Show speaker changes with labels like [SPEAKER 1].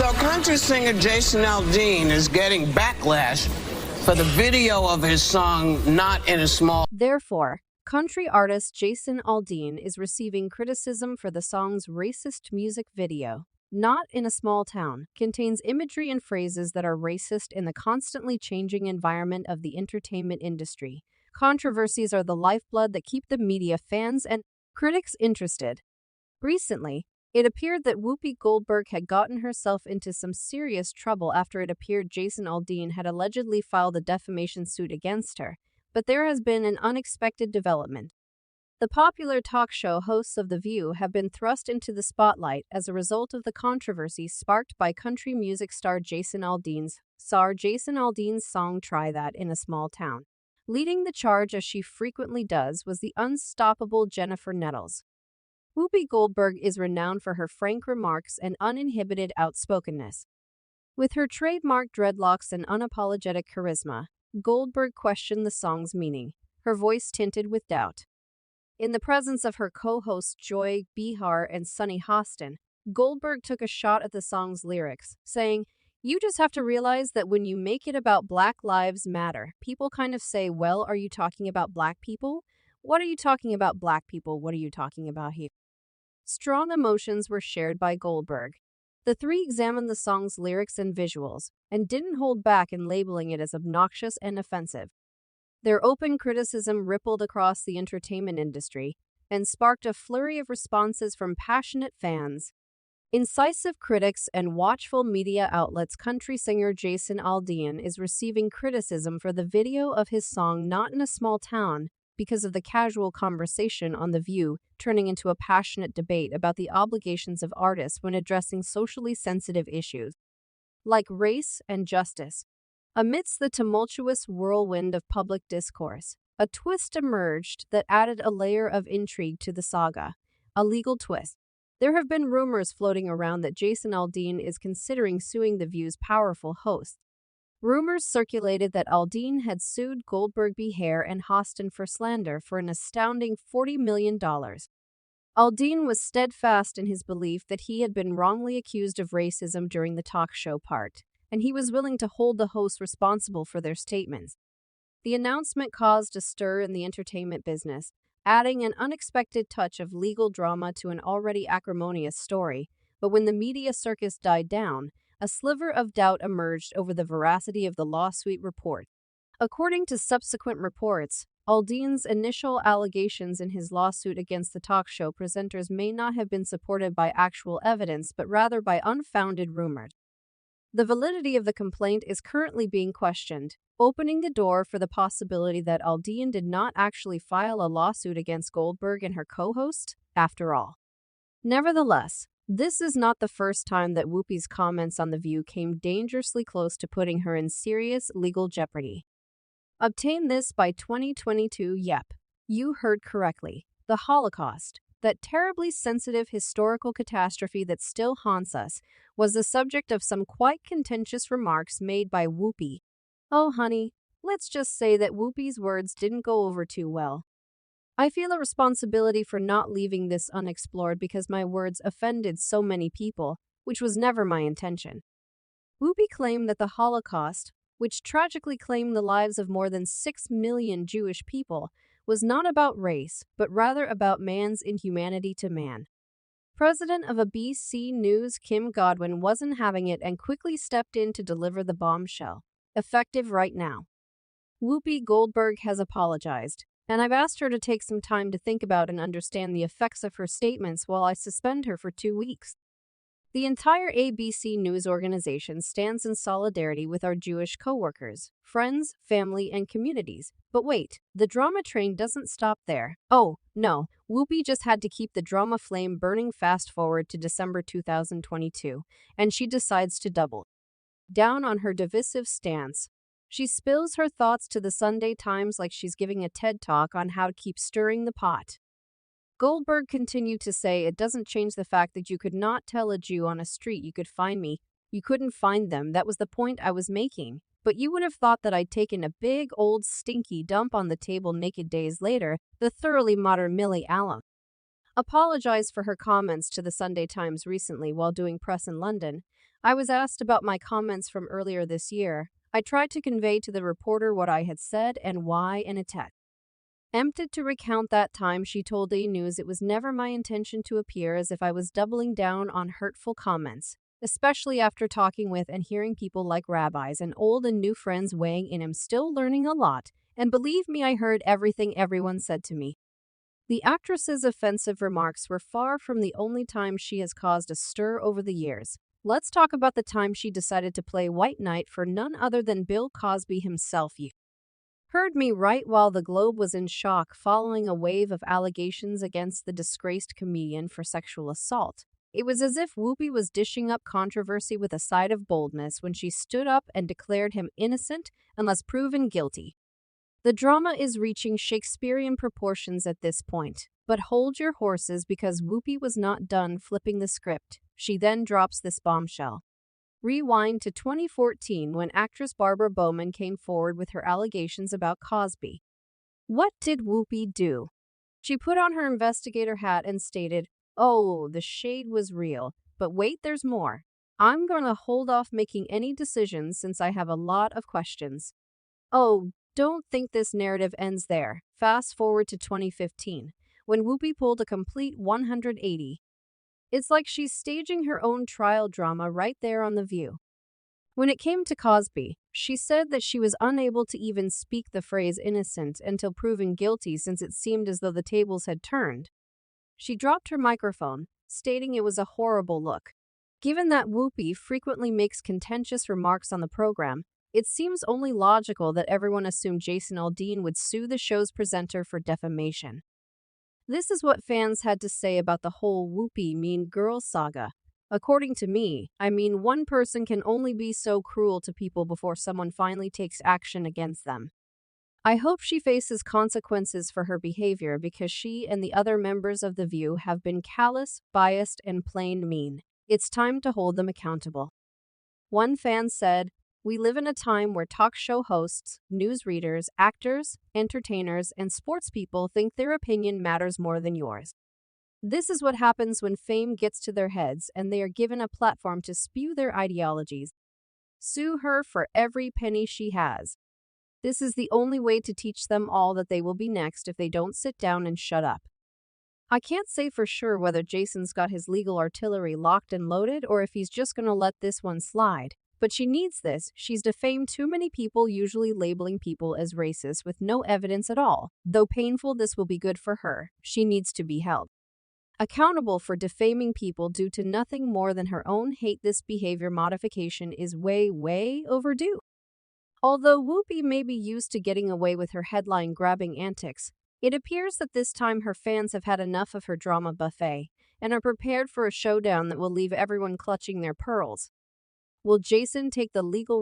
[SPEAKER 1] So country singer Jason Aldean is getting backlash for the video of his song Not in a Small.
[SPEAKER 2] Therefore, country artist Jason Aldean is receiving criticism for the song's racist music video. Not in a Small Town contains imagery and phrases that are racist in the constantly changing environment of the entertainment industry. Controversies are the lifeblood that keep the media, fans, and critics interested. Recently, it appeared that Whoopi Goldberg had gotten herself into some serious trouble after it appeared Jason Aldean had allegedly filed a defamation suit against her. But there has been an unexpected development. The popular talk show hosts of The View have been thrust into the spotlight as a result of the controversy sparked by country music star Jason Aldean's song Try That in a Small Town. Leading the charge, as she frequently does, was the unstoppable Jennifer Nettles. Whoopi Goldberg is renowned for her frank remarks and uninhibited outspokenness. With her trademark dreadlocks and unapologetic charisma, Goldberg questioned the song's meaning, her voice tinted with doubt. In the presence of her co-hosts Joy Behar and Sunny Hostin, Goldberg took a shot at the song's lyrics, saying, "You just have to realize that when you make it about Black Lives Matter, people kind of say, well, are you talking about black people? What are you talking about black people? What are you talking about here?" Strong emotions were shared by Goldberg. The three examined the song's lyrics and visuals, and didn't hold back in labeling it as obnoxious and offensive. Their open criticism rippled across the entertainment industry and sparked a flurry of responses from passionate fans. Incisive critics and watchful media outlets. Country singer Jason Aldean is receiving criticism for the video of his song Not in a Small Town because of the casual conversation on The View turning into a passionate debate about the obligations of artists when addressing socially sensitive issues like race and justice. Amidst the tumultuous whirlwind of public discourse, a twist emerged that added a layer of intrigue to the saga, a legal twist. There have been rumors floating around that Jason Aldean is considering suing The View's powerful hosts. Rumors circulated that Aldean had sued Goldberg, Behar, and Hostin for slander for an astounding $40 million. Aldean was steadfast in his belief that he had been wrongly accused of racism during the talk show part, and he was willing to hold the hosts responsible for their statements. The announcement caused a stir in the entertainment business, adding an unexpected touch of legal drama to an already acrimonious story. But when the media circus died down, a sliver of doubt emerged over the veracity of the lawsuit report. According to subsequent reports, Aldean's initial allegations in his lawsuit against the talk show presenters may not have been supported by actual evidence but rather by unfounded rumors. The validity of the complaint is currently being questioned, opening the door for the possibility that Aldean did not actually file a lawsuit against Goldberg and her co-host, after all. Nevertheless, this is not the first time that Whoopi's comments on The View came dangerously close to putting her in serious legal jeopardy. Obtain this by 2022. Yep, you heard correctly. The Holocaust, that terribly sensitive historical catastrophe that still haunts us, was the subject of some quite contentious remarks made by Whoopi. Oh honey, let's just say that Whoopi's words didn't go over too well. I feel a responsibility for not leaving this unexplored because my words offended so many people, which was never my intention. Whoopi claimed that the Holocaust, which tragically claimed the lives of more than 6 million Jewish people, was not about race, but rather about man's inhumanity to man. President of ABC News Kim Godwin wasn't having it and quickly stepped in to deliver the bombshell, effective right now. Whoopi Goldberg has apologized, and I've asked her to take some time to think about and understand the effects of her statements while I suspend her for 2 weeks. The entire ABC News organization stands in solidarity with our Jewish coworkers, friends, family, and communities. But wait, the drama train doesn't stop there. Oh, no, Whoopi just had to keep the drama flame burning. Fast forward to December 2022, and she decides to double down on her divisive stance. She spills her thoughts to the Sunday Times like she's giving a TED Talk on how to keep stirring the pot. Goldberg continued to say, "It doesn't change the fact that you could not tell a Jew on a street you could find me. You couldn't find them. That was the point I was making. But you would have thought that I'd taken a big old stinky dump on the table naked days later." The thoroughly modern Millie Allen apologized for her comments to the Sunday Times recently while doing press in London. I was asked about my comments from earlier this year. I tried to convey to the reporter what I had said and why in a text. Empted to recount that time, she told A News it was never my intention to appear as if I was doubling down on hurtful comments, especially after talking with and hearing people like rabbis and old and new friends weighing in. I'm still learning a lot, and believe me, I heard everything everyone said to me. The actress's offensive remarks were far from the only time she has caused a stir over the years. Let's talk about the time she decided to play White Knight for none other than Bill Cosby himself. You heard me right. While the globe was in shock following a wave of allegations against the disgraced comedian for sexual assault, it was as if Whoopi was dishing up controversy with a side of boldness when she stood up and declared him innocent unless proven guilty. The drama is reaching Shakespearean proportions at this point, but hold your horses because Whoopi was not done flipping the script. She then drops this bombshell. Rewind to 2014 when actress Barbara Bowman came forward with her allegations about Cosby. What did Whoopi do? She put on her investigator hat and stated, "Oh, the shade was real, but wait, there's more. I'm going to hold off making any decisions since I have a lot of questions." Oh, don't think this narrative ends there. Fast forward to 2015, when Whoopi pulled a complete 180. It's like she's staging her own trial drama right there on The View. When it came to Cosby, she said that she was unable to even speak the phrase innocent until proven guilty since it seemed as though the tables had turned. She dropped her microphone, stating it was a horrible look. Given that Whoopi frequently makes contentious remarks on the program, it seems only logical that everyone assumed Jason Aldean would sue the show's presenter for defamation. This is what fans had to say about the whole Whoopi Mean Girls saga. According to me, one person can only be so cruel to people before someone finally takes action against them. I hope she faces consequences for her behavior because she and the other members of The View have been callous, biased, and plain mean. It's time to hold them accountable. One fan said, "We live in a time where talk show hosts, newsreaders, actors, entertainers, and sports people think their opinion matters more than yours. This is what happens when fame gets to their heads and they are given a platform to spew their ideologies. Sue her for every penny she has. This is the only way to teach them all that they will be next if they don't sit down and shut up." I can't say for sure whether Jason's got his legal artillery locked and loaded or if he's just gonna let this one slide. But she needs this. She's defamed too many people, usually labeling people as racist with no evidence at all. Though painful, this will be good for her. She needs to be held accountable for defaming people due to nothing more than her own hate. This behavior modification is way overdue. Although Whoopi may be used to getting away with her headline-grabbing antics, it appears that this time her fans have had enough of her drama buffet and are prepared for a showdown that will leave everyone clutching their pearls. Will Jason take the legal